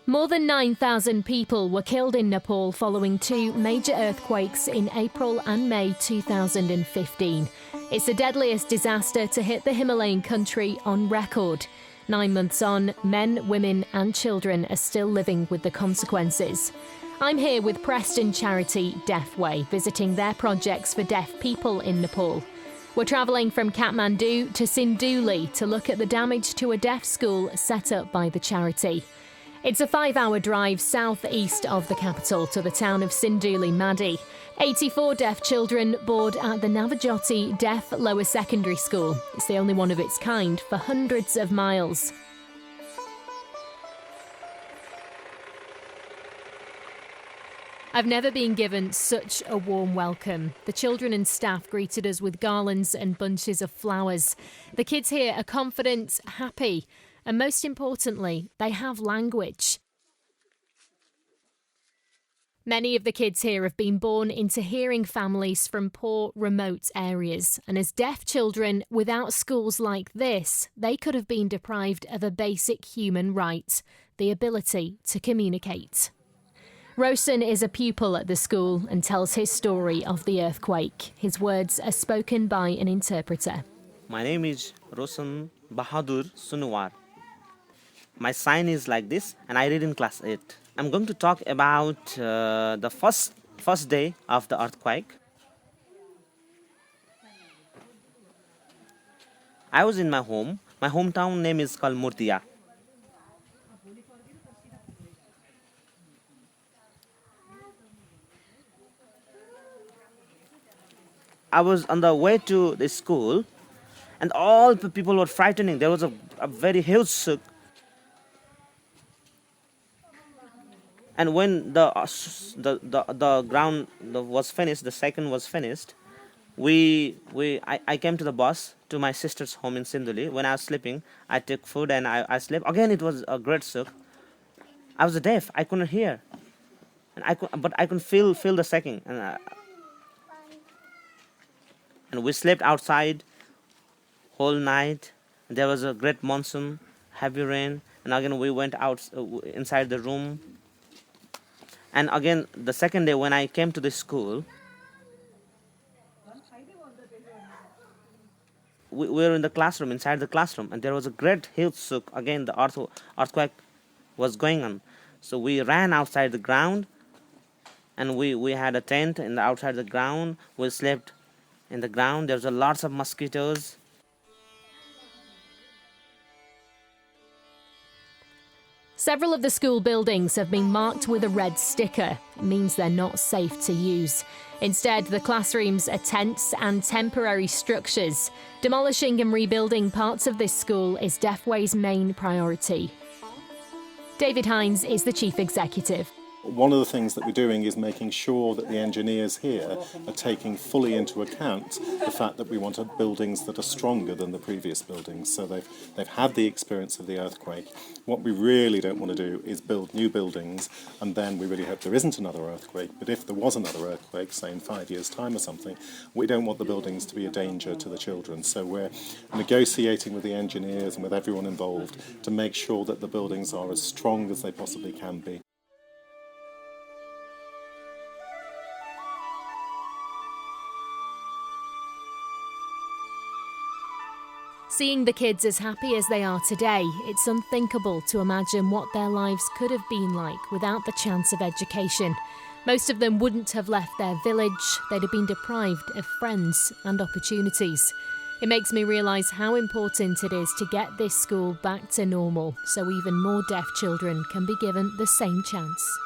More than 9,000 people were killed in Nepal following two major earthquakes in April and May 2015. It's the deadliest disaster to hit the Himalayan country on record. 9 months on, men, women and children are still living with the consequences. I'm here with Preston charity Deafway, visiting their projects for deaf people in Nepal. We're travelling from Kathmandu to Sinduli to look at the damage to a deaf school set up by the charity. It's a 5-hour drive south-east of the capital to the town of Sinduli Madi. 84 deaf children board at the Navajoti Deaf Lower Secondary School. It's the only one of its kind for hundreds of miles. I've never been given such a warm welcome. The children and staff greeted us with garlands and bunches of flowers. The kids here are confident, happy, and most importantly, they have language. Many of the kids here have been born into hearing families from poor, remote areas. And as deaf children, without schools like this, they could have been deprived of a basic human right, the ability to communicate. Rosen is a pupil at the school and tells his story of the earthquake. His words are spoken by an interpreter. My name is Rosen Bahadur Sunuwar. My sign is like this, and I read in class 8. I'm going to talk about the first day of the earthquake. I was in my home. My hometown name is called Murtia. I was on the way to the school, and all the people were frightening. There was a very huge shock. And when the ground was finished, the second was finished, I came to the bus to my sister's home in Sinduli. When I was sleeping, I took food and I slept. Again, it was a great shock. I was deaf. I couldn't hear, but I could feel the shaking. And we slept outside whole night. There was a great monsoon, heavy rain, and again we went out inside the room. And again, the second day when I came to the school, we were in the classroom, inside the classroom, and there was a great huge shock. Again, the earthquake was going on. So we ran outside the ground, and we had a tent outside the ground. We slept in the ground. There was lots of mosquitoes. Several of the school buildings have been marked with a red sticker. It means they're not safe to use. Instead, the classrooms are tents and temporary structures. Demolishing and rebuilding parts of this school is Deafway's main priority. David Hines is the chief executive. One of the things that we're doing is making sure that the engineers here are taking fully into account the fact that we want buildings that are stronger than the previous buildings. So they've had the experience of the earthquake. What we really don't want to do is build new buildings and then we really hope there isn't another earthquake. But if there was another earthquake, say in 5 years' time or something, we don't want the buildings to be a danger to the children. So we're negotiating with the engineers and with everyone involved to make sure that the buildings are as strong as they possibly can be. Seeing the kids as happy as they are today, it's unthinkable to imagine what their lives could have been like without the chance of education. Most of them wouldn't have left their village, they'd have been deprived of friends and opportunities. It makes me realise how important it is to get this school back to normal so even more deaf children can be given the same chance.